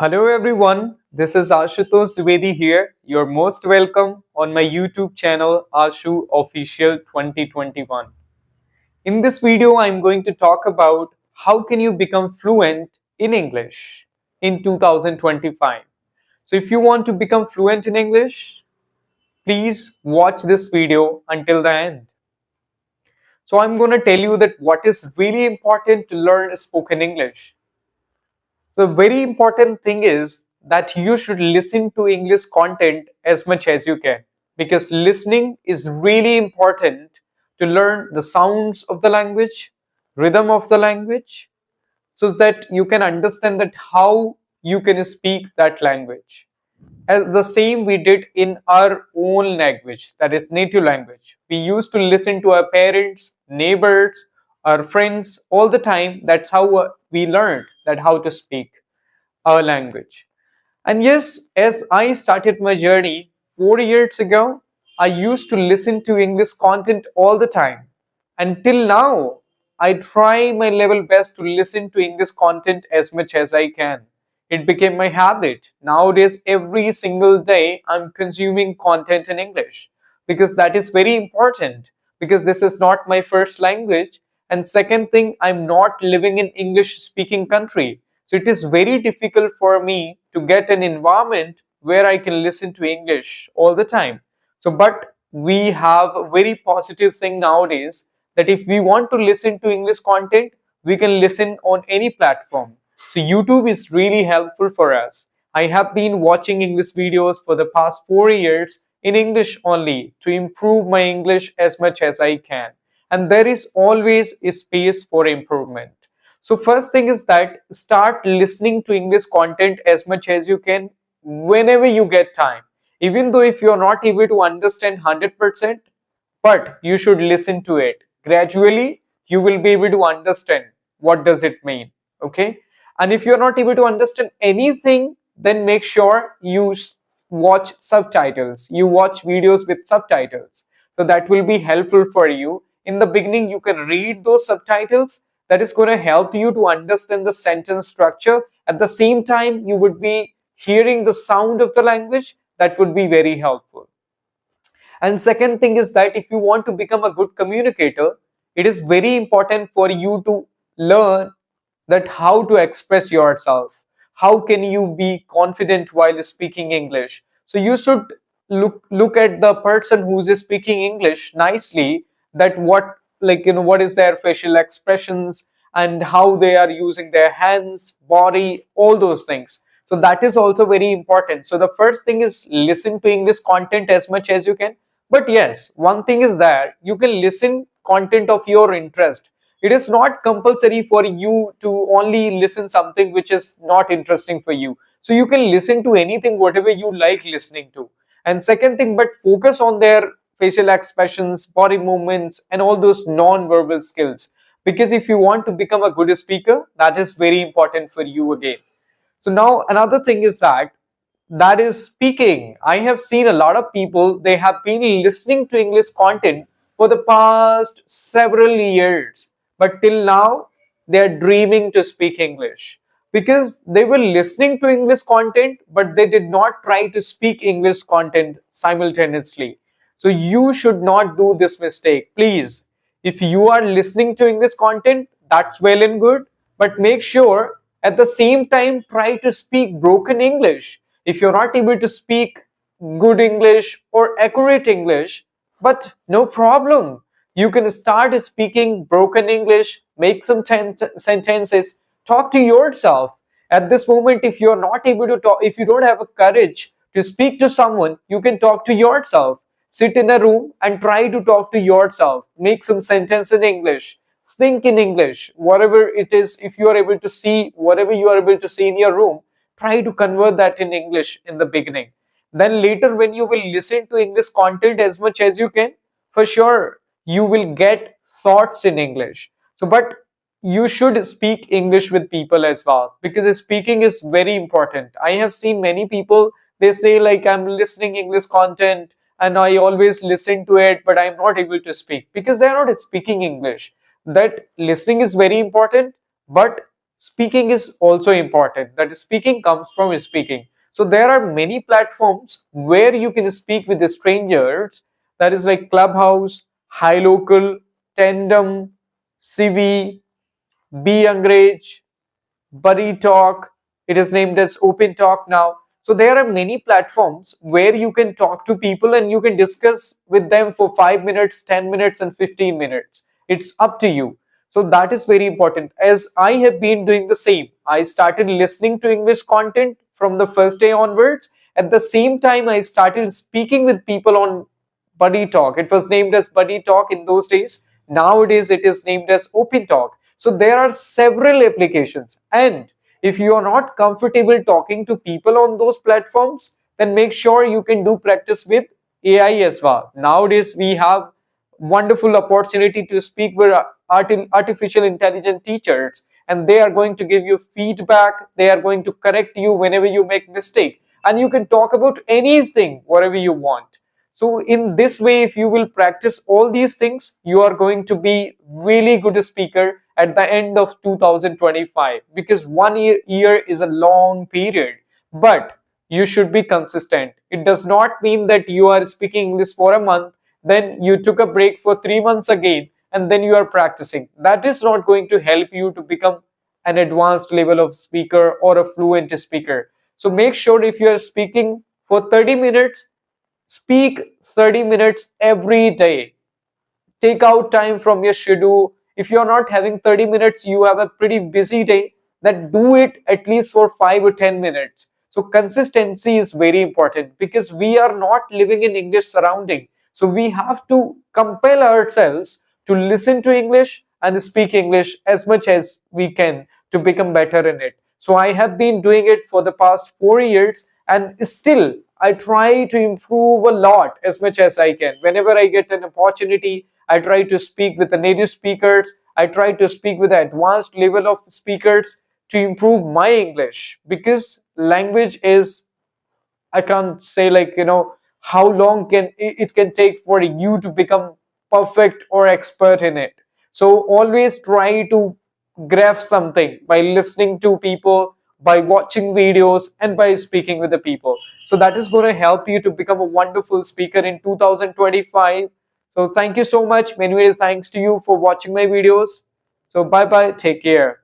Hello everyone, this is Ashutosh Dwivedi here. You're most welcome on my YouTube channel Ashu Official 2021. In this video, I'm going to talk about how can you become fluent in English in 2025. So if you want to become fluent in English, please watch this video until the end. So I'm going to tell you that what is really important to learn spoken English. The very important thing is that you should listen to English content as much as you can because listening is really important to learn the sounds of the language, rhythm of the language, so that you can understand that how you can speak that language. As the same we did in our own language, that is native language. We used to listen to our parents, neighbors, our friends all the time. That's how we learned that how to speak our language. And yes, as I started my journey 4 years ago, I used to listen to English content all the time. Until now, I try my level best to listen to English content as much as I can. It became my habit. Nowadays, every single day, I'm consuming content in English because that is very important because this is not my first language. And second thing, I'm not living in English speaking country. So it is very difficult for me to get an environment where I can listen to English all the time. So, but we have a very positive thing nowadays that if we want to listen to English content, we can listen on any platform. So YouTube is really helpful for us. I have been watching English videos for the past 4 years in English only to improve my English as much as I can. And there is always a space for improvement. So first thing is that start listening to English content as much as you can whenever you get time. Even though if you're not able to understand 100%, but you should listen to it. Gradually, you will be able to understand what does it mean. Okay? And if you're not able to understand anything, then make sure you watch subtitles. You watch videos with subtitles. So that will be helpful for you. In the beginning, you can read those subtitles. That is going to help you to understand the sentence structure. At the same time, you would be hearing the sound of the language. That would be very helpful. And second thing is that if you want to become a good communicator, it is very important for you to learn that how to express yourself. How can you be confident while speaking English? So you should look at the person who is speaking English nicely, that what, what is their facial expressions and how they are using their hands, body, all those things. So that is also very important. So the first thing is listen to English content as much as you can. But yes, one thing is that you can listen content of your interest. It is not compulsory for you to only listen something which is not interesting for you. So you can listen to anything whatever you like listening to. And second thing, but focus on their facial expressions, body movements, and all those non-verbal skills. Because if you want to become a good speaker, that is very important for you again. So now another thing is that is speaking. I have seen a lot of people, they have been listening to English content for the past several years, but till now they are dreaming to speak English because they were listening to English content, but they did not try to speak English content simultaneously. So you should not do this mistake. Please, if you are listening to English content, that's well and good, but make sure at the same time try to speak broken English. If you're not able to speak good English or accurate English, but no problem. You can start speaking broken English, make some sentences, talk to yourself. At this moment, if you're not able to talk, if you don't have a courage to speak to someone, you can talk to yourself. Sit in a room and try to talk to yourself. Make some sentence in English. Think in English. Whatever it is, if you are able to see, whatever you are able to see in your room, try to convert that in English in the beginning. Then later, when you will listen to English content as much as you can, for sure you will get thoughts in English. So, but you should speak English with people as well because speaking is very important. I have seen many people, they say like I'm listening English content and I always listen to it, but I'm not able to speak because they're not speaking English. That listening is very important, but speaking is also important. That is, speaking comes from speaking. So there are many platforms where you can speak with the strangers. That is like Clubhouse, High Local, Tandem, CV, Be Angrage, Buddy Talk. It is named as Open Talk now. So there are many platforms where you can talk to people and you can discuss with them for 5 minutes, 10 minutes, and 15 minutes. It's up to you. So that is very important. As I have been doing the same, I started listening to English content from the first day onwards. At the same time, I started speaking with people on Buddy Talk. It was named as Buddy Talk in those days. Nowadays, it is named as Open Talk. So there are several applications. And if you are not comfortable talking to people on those platforms, then make sure you can do practice with AI as well. Nowadays, we have wonderful opportunity to speak with artificial intelligent teachers, and they are going to give you feedback. They are going to correct you whenever you make mistake, and you can talk about anything whatever you want. So in this way, if you will practice all these things, you are going to be really good speaker at the end of 2025, because one year is a long period, but you should be consistent. It does not mean that you are speaking English for a month, then you took a break for 3 months again, and then you are practicing. That is not going to help you to become an advanced level of speaker or a fluent speaker. So make sure if you are speaking for 30 minutes, speak 30 minutes every day. Take out time from your schedule. If you're not having 30 minutes, you have a pretty busy day, then do it at least for 5 or 10 minutes. So consistency is very important, because we are not living in English surrounding. So we have to compel ourselves to listen to English and speak English as much as we can to become better in it. So I have been doing it for the past 4 years, and still I try to improve a lot as much as I can. Whenever I get an opportunity, I try to speak with the native speakers. I try to speak with the advanced level of speakers to improve my English, because language is, I can't say like, how long can it can take for you to become perfect or expert in it. So always try to grasp something by listening to people, by watching videos, and by speaking with the people. So that is going to help you to become a wonderful speaker in 2025. So thank you so much. Many thanks to you for watching my videos. So bye bye. Take care.